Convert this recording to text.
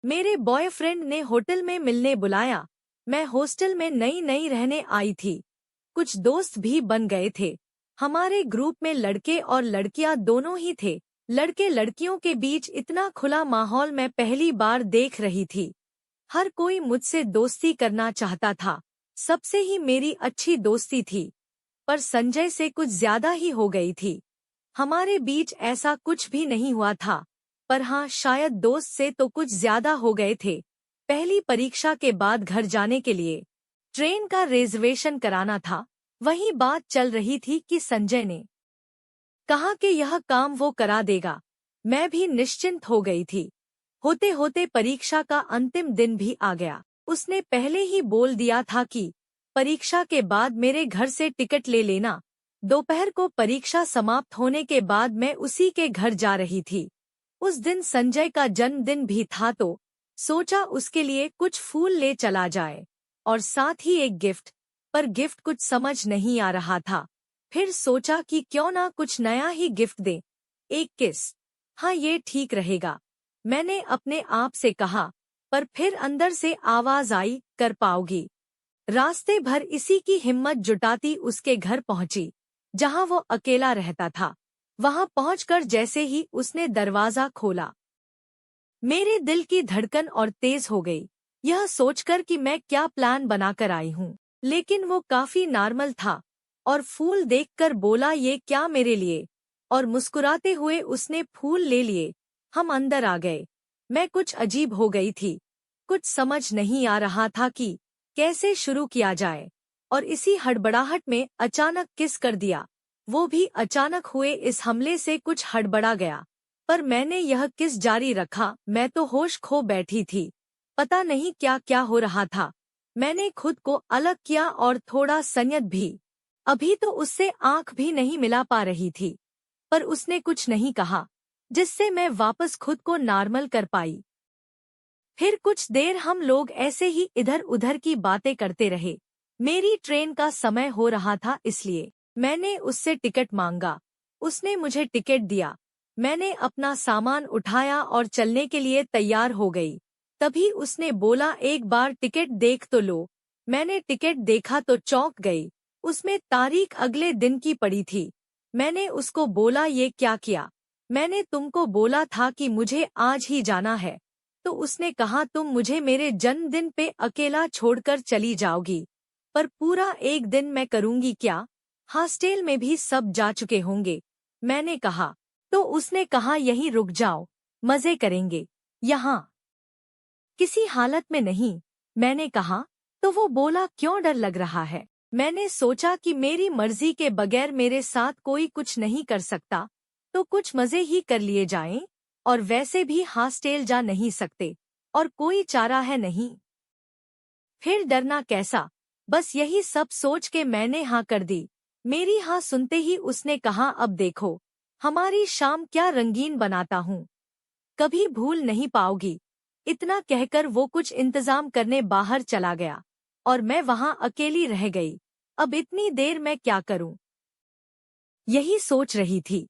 मेरे बॉयफ्रेंड ने होटल में मिलने बुलाया। मैं हॉस्टल में नई नई रहने आई थी। कुछ दोस्त भी बन गए थे। हमारे ग्रुप में लड़के और लड़कियां दोनों ही थे। लड़के लड़कियों के बीच इतना खुला माहौल मैं पहली बार देख रही थी। हर कोई मुझसे दोस्ती करना चाहता था। सबसे ही मेरी अच्छी दोस्ती थी, पर संजय से कुछ ज्यादा ही हो गई थी। हमारे बीच ऐसा कुछ भी नहीं हुआ था, पर हाँ, शायद दोस्त से तो कुछ ज्यादा हो गए थे। पहली परीक्षा के बाद घर जाने के लिए ट्रेन का रिजर्वेशन कराना था। वही बात चल रही थी कि संजय ने कहा कि यह काम वो करा देगा। मैं भी निश्चिंत हो गई थी। होते होते परीक्षा का अंतिम दिन भी आ गया। उसने पहले ही बोल दिया था कि परीक्षा के बाद मेरे घर से टिकट ले लेना। दोपहर को परीक्षा समाप्त होने के बाद मैं उसी के घर जा रही थी। उस दिन संजय का जन्मदिन भी था, तो सोचा उसके लिए कुछ फूल ले चला जाए और साथ ही एक गिफ्ट। पर गिफ्ट कुछ समझ नहीं आ रहा था। फिर सोचा कि क्यों ना कुछ नया ही गिफ्ट दे। एक किस, हाँ ये ठीक रहेगा, मैंने अपने आप से कहा। पर फिर अंदर से आवाज आई, कर पाओगी। रास्ते भर इसी की हिम्मत जुटाती उसके घर पहुंची, जहां वो अकेला रहता था। वहां पहुंचकर जैसे ही उसने दरवाजा खोला, मेरे दिल की धड़कन और तेज हो गई, यह सोचकर कि मैं क्या प्लान बनाकर आई हूँ। लेकिन वो काफी नॉर्मल था और फूल देखकर बोला, ये क्या मेरे लिए? और मुस्कुराते हुए उसने फूल ले लिए। हम अंदर आ गए। मैं कुछ अजीब हो गई थी। कुछ समझ नहीं आ रहा था कि कैसे शुरू किया जाए, और इसी हड़बड़ाहट में अचानक किस कर दिया। वो भी अचानक हुए इस हमले से कुछ हड़बड़ा गया। पर मैंने यह किस जारी रखा। मैं तो होश खो बैठी थी। पता नहीं क्या क्या हो रहा था। मैंने खुद को अलग किया और थोड़ा संयत भी। अभी तो उससे आंख भी नहीं मिला पा रही थी, पर उसने कुछ नहीं कहा, जिससे मैं वापस खुद को नॉर्मल कर पाई। फिर कुछ देर हम लोग ऐसे ही इधर उधर की बातें करते रहे। मेरी ट्रेन का समय हो रहा था, इसलिए मैंने उससे टिकट मांगा। उसने मुझे टिकट दिया। मैंने अपना सामान उठाया और चलने के लिए तैयार हो गई। तभी उसने बोला, एक बार टिकट देख तो लो। मैंने टिकट देखा तो चौंक गई। उसमें तारीख अगले दिन की पड़ी थी। मैंने उसको बोला, ये क्या किया? मैंने तुमको बोला था कि मुझे आज ही जाना है। तो उसने कहा, तुम मुझे मेरे जन्मदिन पे अकेला छोड़कर चली जाओगी? पर पूरा एक दिन मैं करूंगी क्या? हॉस्टल में भी सब जा चुके होंगे। मैंने कहा। तो उसने कहा, यहीं रुक जाओ, मजे करेंगे। यहाँ किसी हालत में नहीं। मैंने कहा। तो वो बोला, क्यों डर लग रहा है? मैंने सोचा कि मेरी मर्जी के बगैर मेरे साथ कोई कुछ नहीं कर सकता, तो कुछ मजे ही कर लिए जाएं। और वैसे भी हॉस्टल जा नहीं सकते और कोई चारा है नहीं। फिर डरना कैसा? बस यही सब सोच के मैंने हाँ कर दी। मेरी हाँ सुनते ही उसने कहा, अब देखो हमारी शाम क्या रंगीन बनाता हूँ, कभी भूल नहीं पाओगी। इतना कहकर वो कुछ इंतजाम करने बाहर चला गया और मैं वहां अकेली रह गई। अब इतनी देर मैं क्या करूं, यही सोच रही थी।